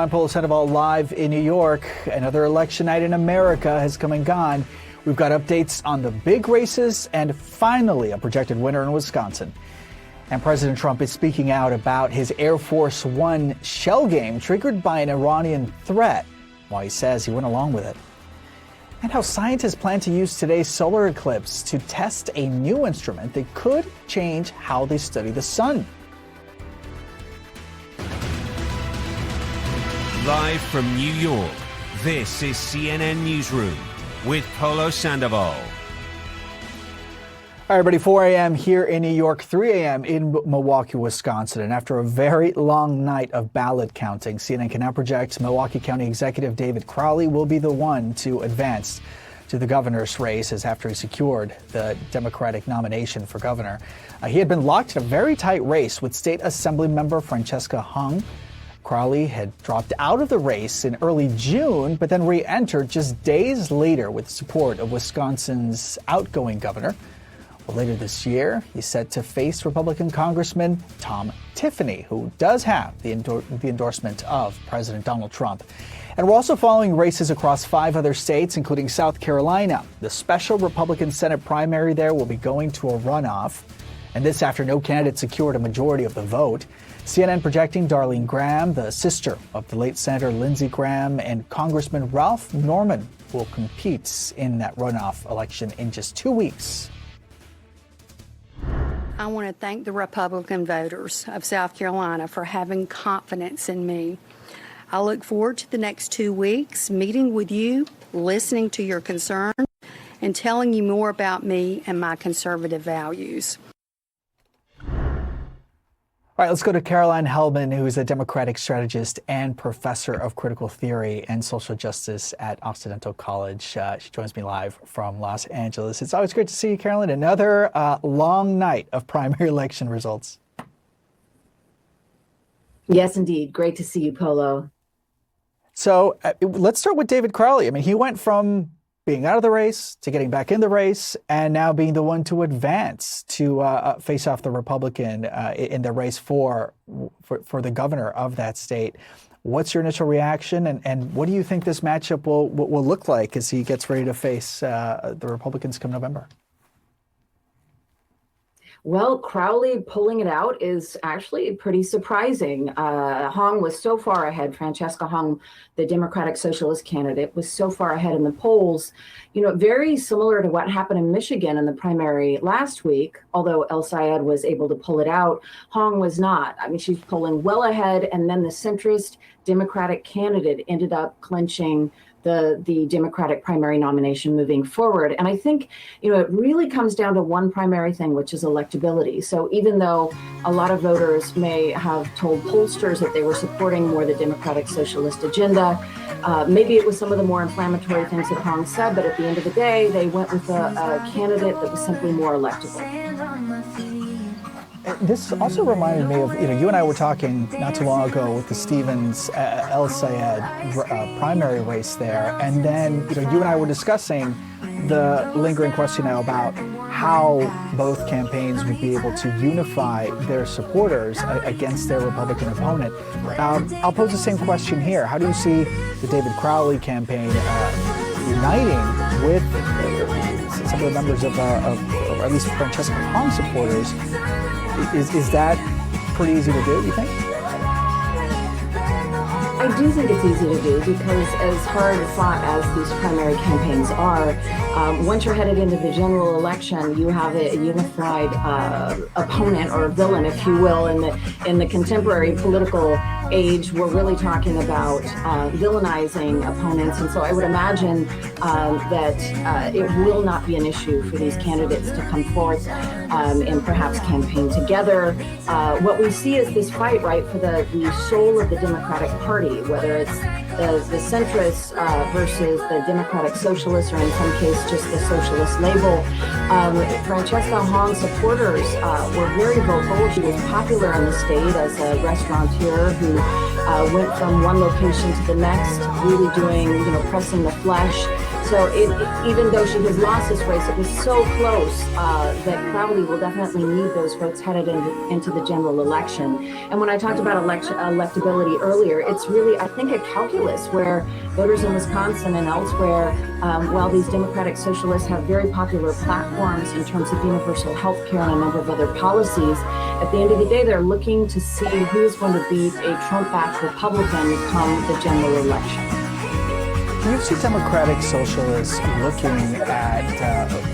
I'm Polo Sandoval live in New York. Another election night in America has come and gone. We've got updates on the big races and finally a projected winner in Wisconsin. And President Trump is speaking out about his Air Force One shell game triggered by an Iranian threat, while he says he went along with it. And how scientists plan to use today's solar eclipse to test a new instrument that could change how they study the sun. Live from New York, this is CNN Newsroom with Polo Sandoval. All right, everybody, 4 a.m. here in New York, 3 a.m. in Milwaukee, Wisconsin. And after a very long night of ballot counting, CNN can now project Milwaukee County Executive David Crowley will be the one to advance to the governor's race as after he secured the Democratic nomination for governor. He had been locked in a very tight race with State Assembly member Francesca Hung. Crowley had dropped out of the race in early June, but then re-entered just days later with support of Wisconsin's outgoing governor. Well, later this year, he's set to face Republican Congressman Tom Tiffany, who does have the endorsement of President Donald Trump. And we're also following races across 5 other states, including South Carolina. The special Republican Senate primary there will be going to a runoff. And this after no candidate secured a majority of the vote. CNN projecting Darlene Graham, the sister of the late Senator Lindsey Graham, and Congressman Ralph Norman will compete in that runoff election in just 2 weeks. I want to thank the Republican voters of South Carolina for having confidence in me. I look forward to the next 2 weeks, meeting with you, listening to your concerns, and telling you more about me and my conservative values. All right, let's go to Caroline Hellman, who is a Democratic strategist and professor of critical theory and social justice at Occidental College. She joins me live from Los Angeles. It's always great to see you, Caroline. Another long night of primary election results. Yes, indeed. Great to see you, Polo. So let's start with David Crowley. I mean, he went from being out of the race to getting back in the race and now being the one to advance to face off the Republican in the race for the governor of that state. What's your initial reaction and what do you think this matchup will look like as he gets ready to face the Republicans come November? Well, Crowley pulling it out is actually pretty surprising. Hung was so far ahead. Francesca Hung, the Democratic Socialist candidate, was so far ahead in the polls. You know, very similar to what happened in Michigan in the primary last week, although El Sayed was able to pull it out, Hung was not. I mean, she's pulling well ahead, and then the centrist Democratic candidate ended up clinching the Democratic primary nomination moving forward. And I think, you know, it really comes down to one primary thing, which is electability. So even though a lot of voters may have told pollsters that they were supporting more the Democratic Socialist agenda, maybe it was some of the more inflammatory things that Hong said, but at the end of the day, they went with a candidate that was simply more electable. This also reminded me of, you and I were talking not too long ago with the Stevens El Sayed primary race there. And then, you and I were discussing the lingering question now about how both campaigns would be able to unify their supporters against their Republican opponent. I'll pose the same question here. How do you see the David Crowley campaign uniting with some of the members of or at least Francesca Hong supporters? Is that pretty easy to do, you think? I do think it's easy to do because as hard fought as these primary campaigns are, once you're headed into the general election, you have a unified opponent or villain, if you will, in the contemporary political age. We're really talking about villainizing opponents. And so I would imagine that it will not be an issue for these candidates to come forth and perhaps campaign together. What we see is this fight, right, for the soul of the Democratic Party, whether it's the centrists versus the Democratic Socialists, or in some case just the socialist label. Francesca Hong supporters were very vocal. She was popular in the state as a restaurateur who went from one location to the next, really doing, pressing the flesh. so even though she has lost this race, it was so close that Crowley will definitely need those votes headed into the general election. And when I talked about electability earlier, it's really, I think, a calculus where voters in Wisconsin and elsewhere, while these Democratic Socialists have very popular platforms in terms of universal health care and a number of other policies, at the end of the day, they're looking to see who's going to beat a Trump-backed Republican come the general election. Do you see Democratic Socialists looking at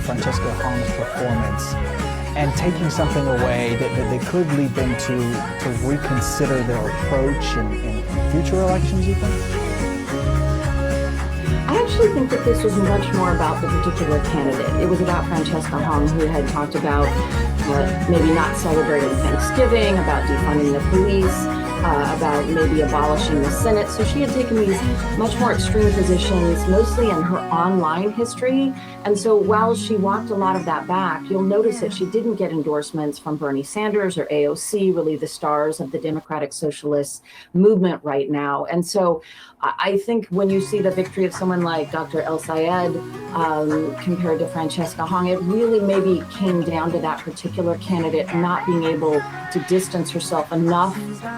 Francesca Hong's performance and taking something away that they could lead them to reconsider their approach in future elections, you think? I actually think that this was much more about the particular candidate. It was about Francesca Hong, who had talked about maybe not celebrating Thanksgiving, about defunding the police, about maybe abolishing the Senate. So she had taken these much more extreme positions, mostly in her online history. And so while she walked a lot of that back, you'll notice that she didn't get endorsements from Bernie Sanders or AOC, really the stars of the Democratic Socialist movement right now. And so I think when you see the victory of someone like Dr. El Sayed compared to Francesca Hong, it really maybe came down to that particular candidate not being able to distance herself enough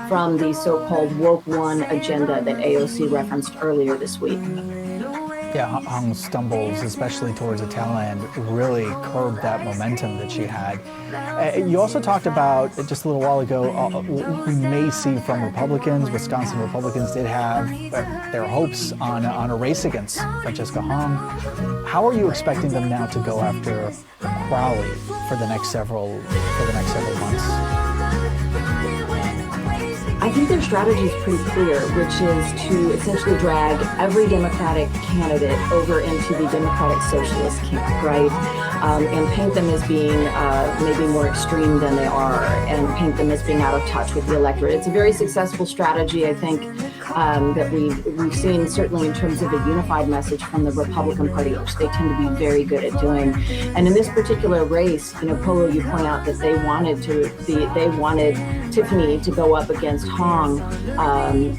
from the so-called woke one agenda that AOC referenced earlier this week. Yeah, Hong's stumbles, especially towards the tail end, really curbed that momentum that she had. You also talked about, just a little while ago, we may see from Republicans, Wisconsin Republicans did have their hopes on a race against Francesca Hong. How are you expecting them now to go after Crowley for the next several months? I think their strategy is pretty clear, which is to essentially drag every Democratic candidate over into the Democratic Socialist camp, right? And paint them as being maybe more extreme than they are, and paint them as being out of touch with the electorate. It's a very successful strategy, I think, that we've seen certainly in terms of a unified message from the Republican Party, which they tend to be very good at doing. And in this particular race, Polo, you point out that they wanted Tiffany to go up against Hong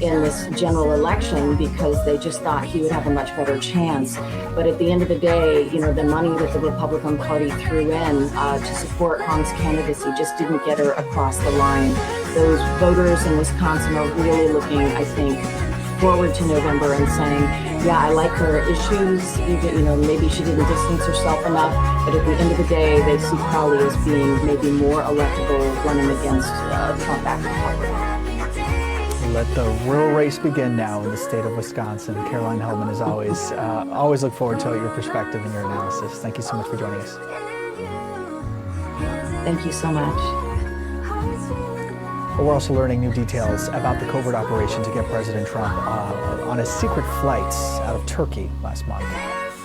in this general election because they just thought he would have a much better chance. But at the end of the day, the money that the Republican Party threw in to support Hong's candidacy just didn't get her across the line. Those voters in Wisconsin are really looking, I think, forward to November and saying, yeah, I like her issues, maybe she didn't distance herself enough, but at the end of the day, they see Crowley as being maybe more electable running against Trump-backed Republican. Let the real race begin now in the state of Wisconsin. Caroline Hellman, as always, always look forward to your perspective and your analysis. Thank you so much for joining us. Thank you so much. We're also learning new details about the covert operation to get President Trump on a secret flight out of Turkey last month.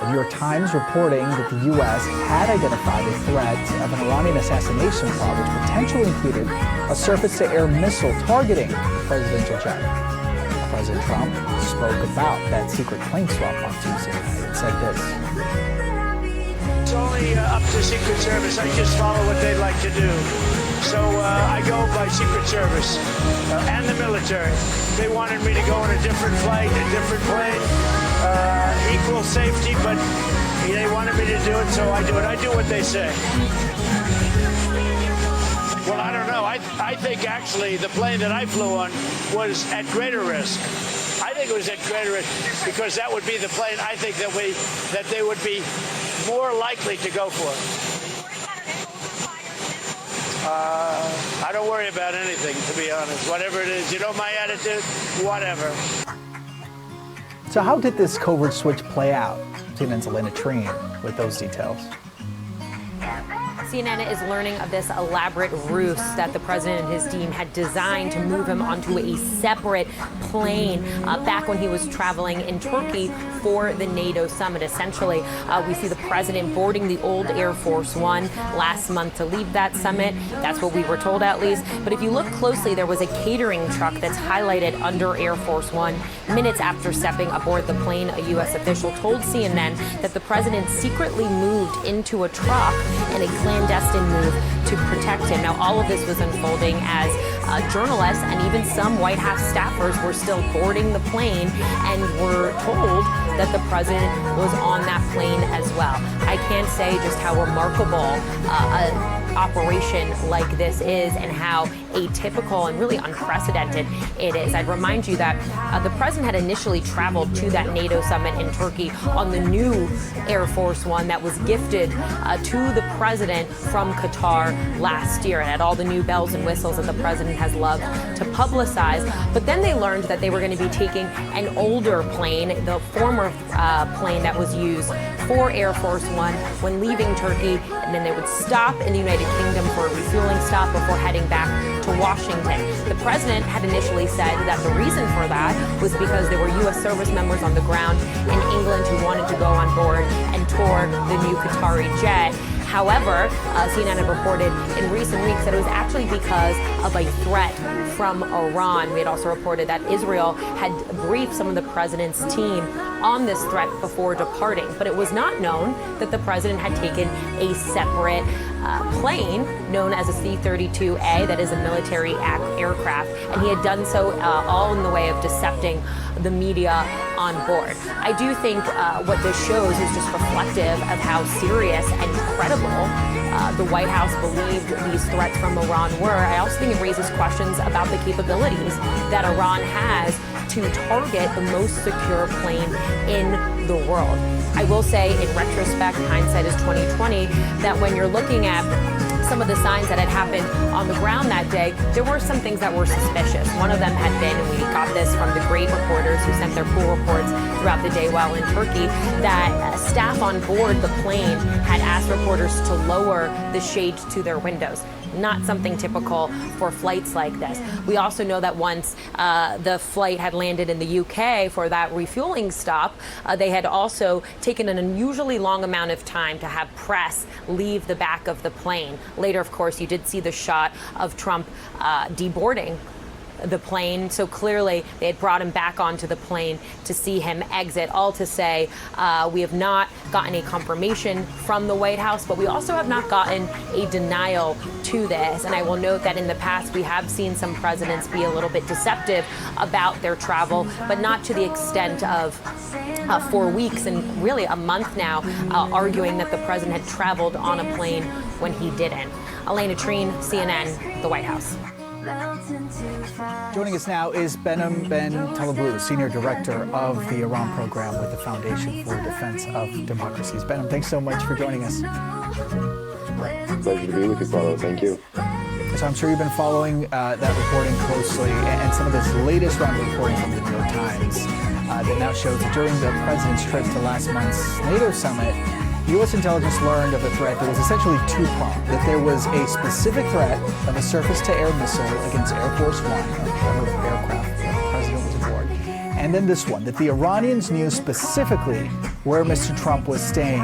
The New York Times reporting that the U.S. had identified a threat of an Iranian assassination plot, which potentially included a surface-to-air missile targeting the presidential jet. President Trump spoke about that secret plane swap on Tuesday night. It said this. It's only up to Secret Service. I just follow what they'd like to do. So I go by Secret Service and the military. They wanted me to go on a different flight, a different plane, equal safety, but they wanted me to do it, so I do it. I do what they say. Well, I don't know. I think actually the plane that I flew on was at greater risk. I think it was at greater risk because that would be the plane I think that they would be more likely to go for. I don't worry about anything, to be honest. Whatever it is, my attitude, whatever. So how did this covert switch play out? CNN's Elena Treen with those details. CNN is learning of this elaborate ruse that the president and his team had designed to move him onto a separate plane back when he was traveling in Turkey for the NATO summit. Essentially, we see the president boarding the old Air Force One last month to leave that summit. That's what we were told, at least. But if you look closely, there was a catering truck that's highlighted under Air Force One. Minutes after stepping aboard the plane, a U.S. official told CNN that the president secretly moved into a truck in a clandestine move to protect him. Now, all of this was unfolding as journalists and even some White House staffers were still boarding the plane and were told that the president was on that plane as well. I can't say just how remarkable an operation like this is and how atypical and really unprecedented it is. I'd remind you that the president had initially traveled to that NATO summit in Turkey on the new Air Force One that was gifted to the president from Qatar last year. It had all the new bells and whistles that the president has loved to publicize. But then they learned that they were going to be taking an older plane, the former plane that was used for Air Force One when leaving Turkey, and then they would stop in the United Kingdom for a refueling stop before heading back to Washington. The president had initially said that the reason for that was because there were U.S. service members on the ground in England who wanted to go on board and tour the new Qatari jet. However, CNN had reported in recent weeks that it was actually because of a threat from Iran. We had also reported that Israel had briefed some of the president's team on this threat before departing. But it was not known that the president had taken a separate plane known as a C-32A, that is a military aircraft, and he had done so all in the way of decepting the media on board. I do think what this shows is just reflective of how serious and credible the White House believed these threats from Iran were. I also think it raises questions about the capabilities that Iran has to target the most secure plane in the world. I will say, in retrospect, hindsight is 2020, that when you're looking at some of the signs that had happened on the ground that day, there were some things that were suspicious. One of them had been, and we got this from the great reporters who sent their pool reports throughout the day while in Turkey, that staff on board the plane had asked reporters to lower the shades to their windows. Not something typical for flights like this. We also know that once the flight had landed in the UK for that refueling stop, they had also taken an unusually long amount of time to have press leave the back of the plane. Later, of course, you did see the shot of Trump deboarding the plane. So clearly they had brought him back onto the plane to see him exit. All to say, we have not gotten a confirmation from the White House, but we also have not gotten a denial to this. And I will note that in the past, we have seen some presidents be a little bit deceptive about their travel, but not to the extent of 4 weeks and really a month now, arguing that the president had traveled on a plane when he didn't. Elena Treen, CNN, the White House. Joining us now is Behnam Ben Taleblu, Senior Director of the Iran Program with the Foundation for Defense of Democracies. Behnam, thanks so much for joining us. Pleasure to be with you, Paulo. Thank you. So I'm sure you've been following that reporting closely, and some of this latest round of reporting from the New York Times that now shows that during the president's trip to last month's NATO summit, U.S. intelligence learned of a threat that was essentially two-pronged, that there was a specific threat of a surface-to-air missile against Air Force One, whatever aircraft the president was aboard, and then this one, that the Iranians knew specifically where Mr. Trump was staying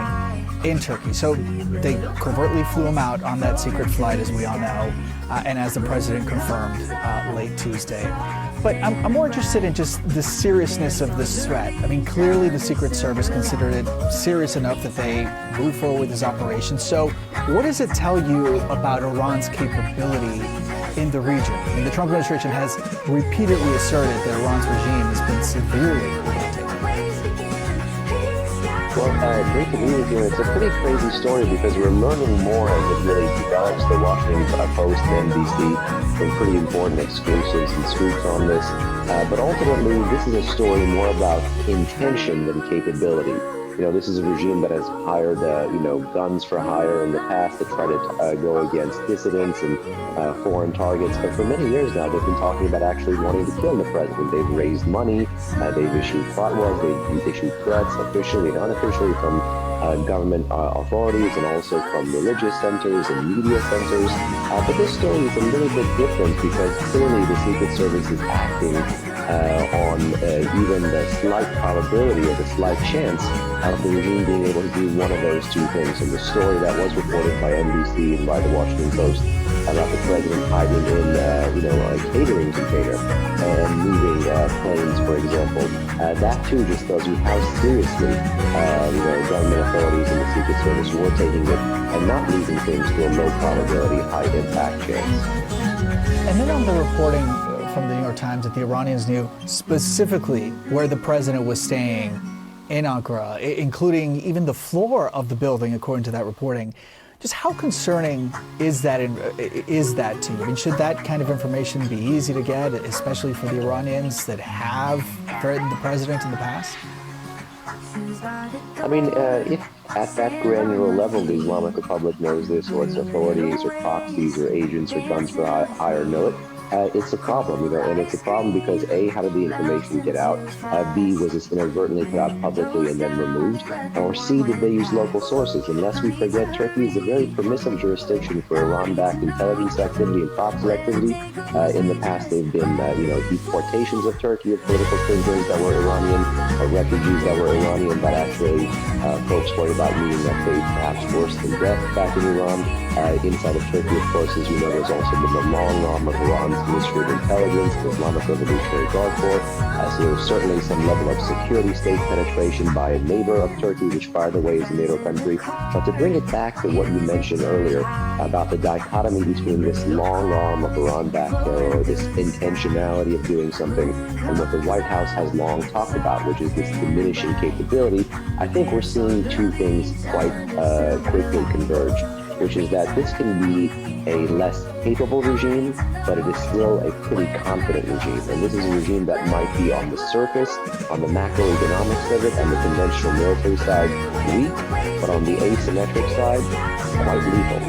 in Turkey. So they covertly flew him out on that secret flight, as we all know, and as the president confirmed late Tuesday. But I'm more interested in just the seriousness of this threat. I mean, clearly the Secret Service considered it serious enough that they moved forward with this operation. So what does it tell you about Iran's capability in the region? I mean, the Trump administration has repeatedly asserted that Iran's regime has been severely overtaken. Well, great to be with you. It's a pretty crazy story because we're learning more as it really develops. The Washington Post and NBC some pretty important exclusives and scoops on this. But ultimately, this is a story more about intention than capability. You know, this is a regime that has hired, guns for hire in the past to try to go against dissidents and foreign targets. But for many years now, they've been talking about actually wanting to kill the president. They've raised money. They've issued fatwas. They've issued threats officially and unofficially from government authorities and also from religious centers and media centers. But this story is a little bit different because clearly the Secret Service is acting on even the slight probability or the slight chance of the regime being able to do one of those two things. And the story that was reported by NBC and by the Washington Post about the president hiding in, a catering container and moving planes, for example, that too just tells you how seriously, government authorities and the Secret Service were taking it and not leaving things to a low probability, high impact chance. And then on the reporting from the New York Times that the Iranians knew specifically where the president was staying in Ankara, including even the floor of the building, according to that reporting. Just how concerning is that to you? I mean, should that kind of information be easy to get, especially for the Iranians that have threatened the president in the past? I mean, if at that granular level the Islamic Republic knows this, or its authorities or proxies or agents or guns for hire know it, it's a problem, and it's a problem because A, how did the information get out? B, was this inadvertently put out publicly and then removed? Or C, did they use local sources? And lest we forget, Turkey is a very permissive jurisdiction for Iran-backed intelligence activity and proxy activity. In the past, they've been, deportations of Turkey of political prisoners that were Iranian, or refugees that were Iranian, but actually folks worried about meeting that fate, perhaps worse than death back in Iran. Inside of Turkey, of course, as you know, there's also been the long arm of Iran's Ministry of Intelligence, the Islamic Revolutionary Guard Corps. So there's certainly some level of security state penetration by a neighbor of Turkey, which, by the way, is a NATO country. But to bring it back to what you mentioned earlier about the dichotomy between this long arm of Iran-backed terror, this intentionality of doing something, and what the White House has long talked about, which is this diminishing capability, I think we're seeing two things quite quickly converge, which is that this can be a less capable regime, but it is still a pretty confident regime. And this is a regime that might be on the surface, on the macroeconomics of it, and the conventional military side, weak, but on the asymmetric side, quite lethal.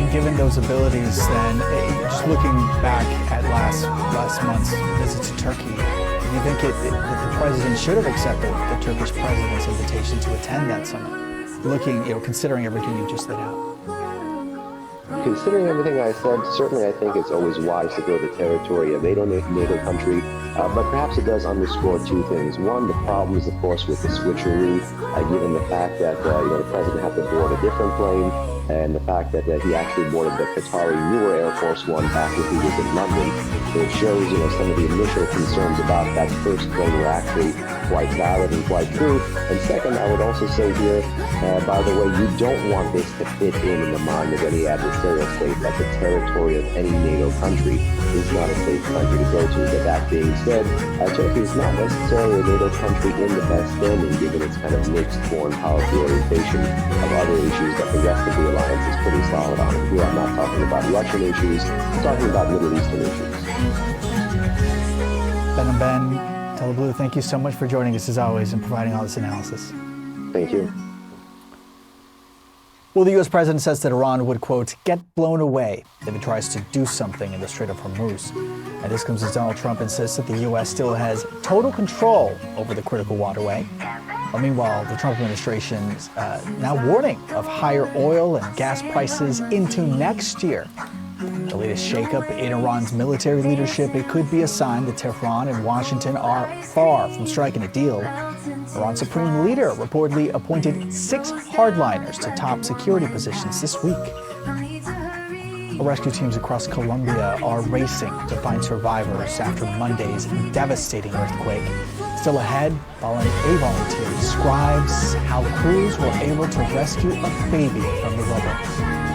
And given those abilities, then, just looking back at last month's visit to Turkey, do you think that the president should have accepted the Turkish president's invitation to attend that summit? Considering everything you just laid out. Considering everything I said, certainly I think it's always wise to go to the territory of a NATO country, but perhaps it does underscore two things. One, the problems, of course, with the switcheroo, given the fact that the president had to board a different plane, and the fact that he actually boarded the Qatari newer Air Force One back when he was in London. So it shows, some of the initial concerns about that first plane were actually quite valid and quite true. And second, I would also say here, by the way, you don't want this to fit in the mind of any adversarial state that the territory of any NATO country is not a safe country to go to. But that being said, Turkey is not necessarily a NATO country in the best standing, given its kind of mixed foreign policy orientation of other issues that the rest of the alliance is pretty solid on. Here I'm not talking about Russian issues, I'm talking about Middle Eastern issues. Ben, Teleblue, thank you so much for joining us as always and providing all this analysis. Thank you. Well, the U.S. president says that Iran would, quote, get blown away if it tries to do something in the Strait of Hormuz. And this comes as Donald Trump insists that the U.S. still has total control over the critical waterway. Well, meanwhile, the Trump administration is now warning of higher oil and gas prices into next year. The latest shakeup in Iran's military leadership, it could be a sign that Tehran and Washington are far from striking a deal. Iran's supreme leader reportedly appointed 6 hardliners to top security positions this week. Rescue teams across Colombia are racing to find survivors after Monday's devastating earthquake. Still ahead, a volunteer describes how crews were able to rescue a baby from the rubble.